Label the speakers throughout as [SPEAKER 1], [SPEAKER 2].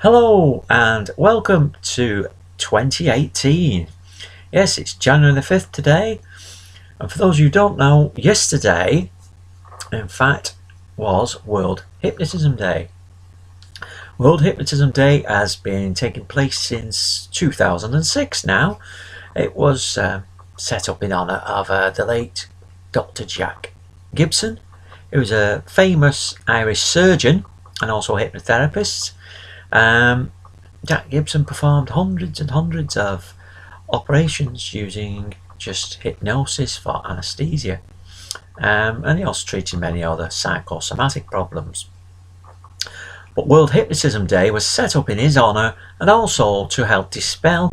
[SPEAKER 1] Hello and welcome to 2018. Yes, it's January the 5th today, and for those who don't know, yesterday in fact was World Hypnotism Day. World Hypnotism Day has been taking place since 2006 now. It was set up in honour of the late Dr. Jack Gibson, who was a famous Irish surgeon and also a hypnotherapist. Jack Gibson performed hundreds and hundreds of operations using just hypnosis for anaesthesia, and he also treated many other psychosomatic problems. But World Hypnotism Day was set up in his honour and also to help dispel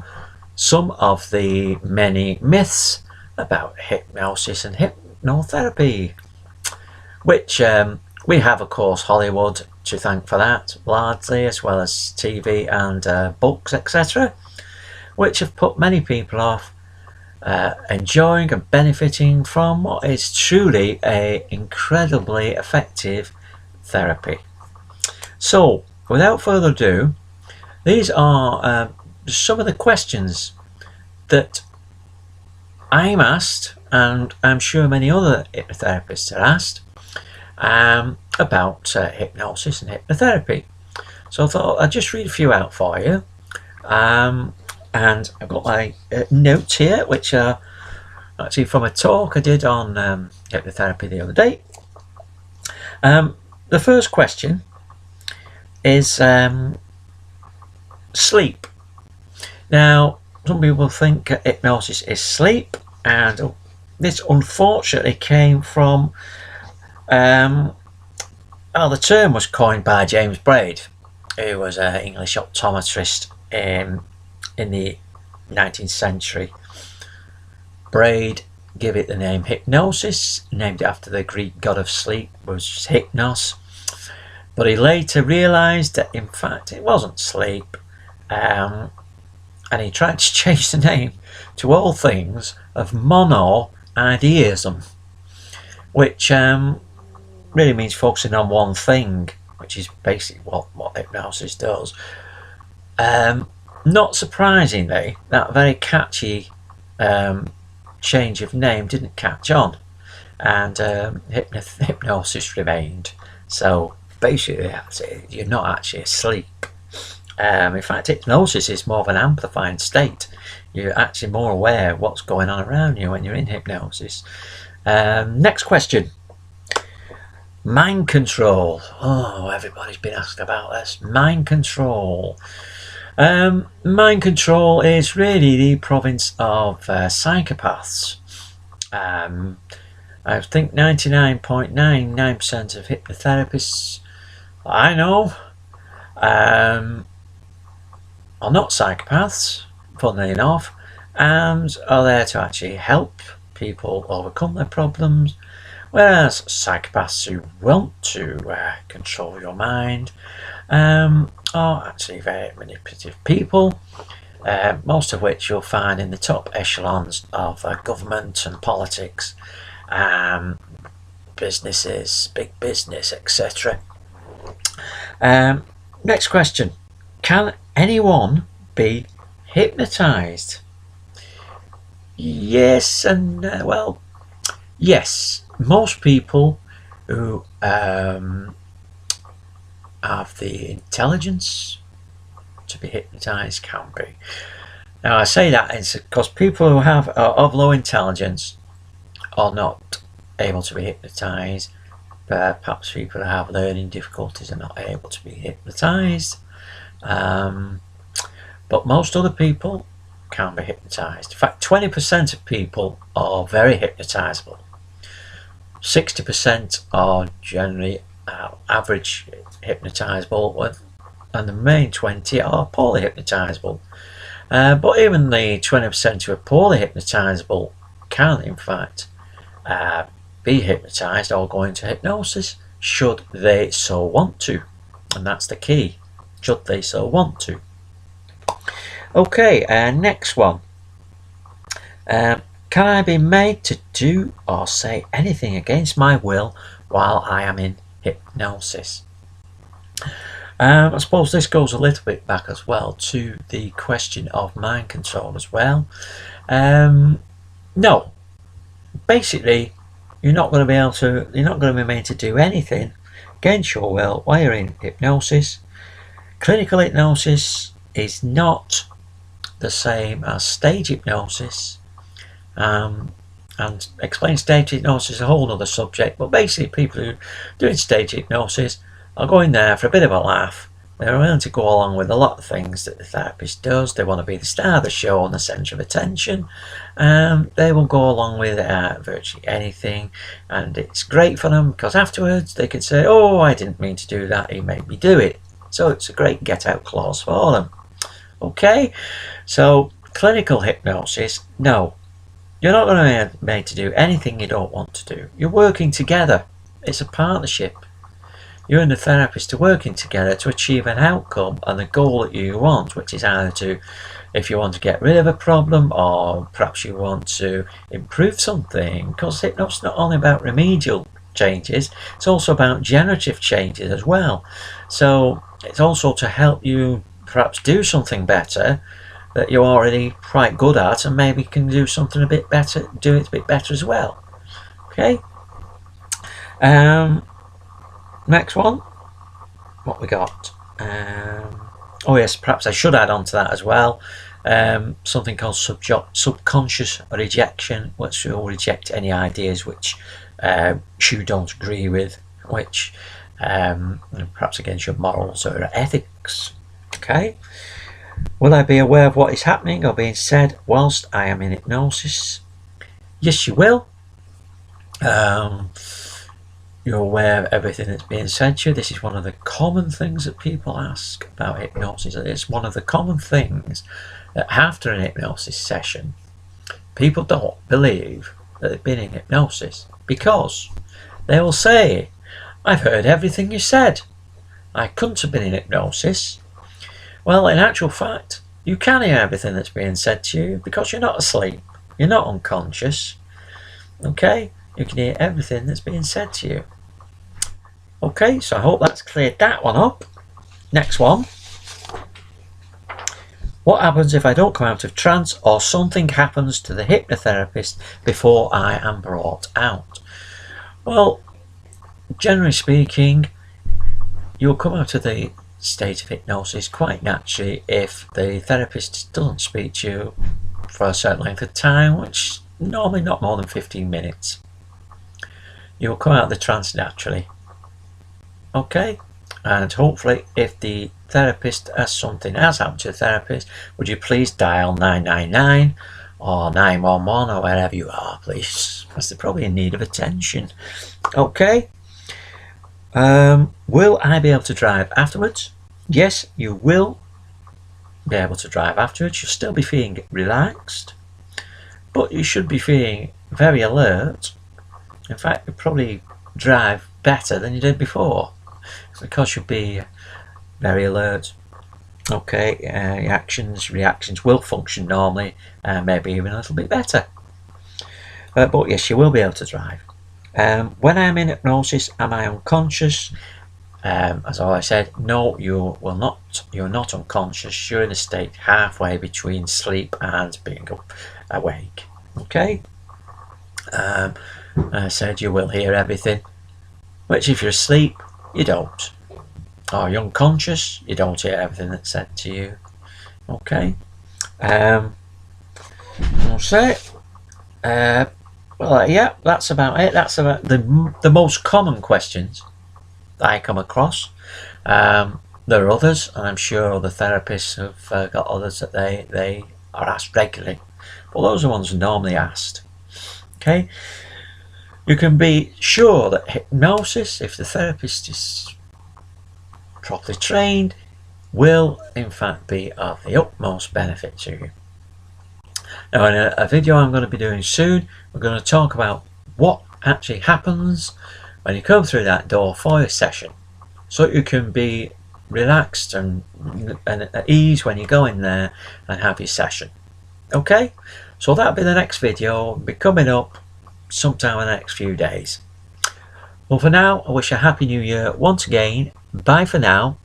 [SPEAKER 1] some of the many myths about hypnosis and hypnotherapy, which we have, of course, Hollywood to thank for that, largely, as well as TV and books, etc., which have put many people off enjoying and benefiting from what is truly an incredibly effective therapy. So, without further ado, these are some of the questions that I'm asked, and I'm sure many other hypnotherapists are asked, about hypnosis and hypnotherapy. So I thought I'd just read a few out for you, and I've got my notes here, which are actually from a talk I did on hypnotherapy the other day. The first question is sleep. Now, some people think hypnosis is sleep, and this unfortunately came from the term was coined by James Braid, who was an English optometrist in the 19th century. Braid gave it the name hypnosis, named it after the Greek god of sleep, was Hypnos. But he later realised that in fact it wasn't sleep, and he tried to change the name to all things of monoideism, which really means focusing on one thing, which is basically what hypnosis does. Not surprisingly, that very catchy change of name didn't catch on, and hypnosis remained. So basically, you're not actually asleep. In fact, hypnosis is more of an amplifying state. You're actually more aware of what's going on around you when you're in hypnosis. Next question. Mind control. Oh, everybody's been asked about this. Mind control. Mind control is really the province of psychopaths. I think 99.99% of hypnotherapists I know are not psychopaths, funnily enough, and are there to actually help people overcome their problems. Whereas psychopaths who want to control your mind are actually very manipulative people, most of which you'll find in the top echelons of government and politics, businesses, big business, etc. Next question. Can anyone be hypnotized? Yes and well, yes. Most people who have the intelligence to be hypnotized can be. Now I say that it's because people who have of low intelligence are not able to be hypnotized. Perhaps people who have learning difficulties are not able to be hypnotized. But most other people can be hypnotized. In fact, 20% of people are very hypnotizable. 60% are generally average hypnotizable, and the remaining 20 are poorly hypnotizable. But even the 20% who are poorly hypnotizable can, in fact, be hypnotized or go into hypnosis should they so want to, and that's the key. Should they so want to. Okay, next one. Can I be made to do or say anything against my will while I am in hypnosis? I suppose this goes a little bit back as well to the question of mind control as well. No, basically, you're not going to be made to do anything against your will while you're in hypnosis. Clinical hypnosis is not the same as stage hypnosis. And explain stage hypnosis is a whole other subject, but basically people who are doing stage hypnosis are going there for a bit of a laugh. They're willing to go along with a lot of things that the therapist does. They want to be the star of the show and the centre of attention. They will go along with virtually anything, and it's great for them because afterwards they can say, oh, I didn't mean to do that, he made me do it. So it's a great get out clause for them. Okay, so clinical hypnosis, no. You're not going to be made to do anything you don't want to do. You're working together. It's a partnership. You and the therapist are working together to achieve an outcome and the goal that you want, which is either to, if you want to get rid of a problem, or perhaps you want to improve something, because hypnosis is not only about remedial changes, it's also about generative changes as well. So it's also to help you perhaps do something better that you're already quite good at, and maybe can do something a bit better, do it a bit better as well. Okay. Next one, what we got? Oh yes, perhaps I should add on to that as well. Something called subconscious rejection, which will reject any ideas which you don't agree with, which perhaps against your morals or ethics. Okay. Will I be aware of what is happening or being said whilst I am in hypnosis? Yes, you will. You're aware of everything that's being said to you. This is one of the common things that people ask about hypnosis. It's one of the common things that after an hypnosis session, people don't believe that they've been in hypnosis, because they will say, I've heard everything you said. I couldn't have been in hypnosis. Well, in actual fact, you can hear everything that's being said to you because you're not asleep. You're not unconscious. Okay? You can hear everything that's being said to you. Okay, so I hope that's cleared that one up. Next one. What happens if I don't come out of trance or something happens to the hypnotherapist before I am brought out? Well, generally speaking, you'll come out of the state of hypnosis quite naturally if the therapist doesn't speak to you for a certain length of time, which normally not more than 15 minutes. You'll come out of the trance naturally. Okay, and hopefully if the therapist has something has happened to the therapist, would you please dial 999 or 911 or wherever you are, please, because they're probably in need of attention. Okay. Will I be able to drive afterwards? Yes, you will be able to drive afterwards. You'll still be feeling relaxed, but you should be feeling very alert. In fact, you'll probably drive better than you did before, because you'll be very alert. Okay, your reactions will function normally, maybe even a little bit better. But yes, you will be able to drive. When I'm in hypnosis, am I unconscious? As I said, no, you will not. You're not unconscious. You're in a state halfway between sleep and being awake. Okay. I said you will hear everything, which if you're asleep, you don't. Or you're unconscious, you don't hear everything that's said to you. Okay. That's it. Well, yeah, that's about it. That's about the most common questions that I come across. There are others, and I'm sure other therapists have got others that they are asked regularly. But those are the ones normally asked. Okay. You can be sure that hypnosis, if the therapist is properly trained, will in fact be of the utmost benefit to you. Now, in a video I'm going to be doing soon, we're going to talk about what actually happens when you come through that door for your session, so you can be relaxed and at ease when you go in there and have your session. Okay, so that'll be the next video. It'll be coming up sometime in the next few days. Well, for now, I wish you a happy new year once again. Bye for now.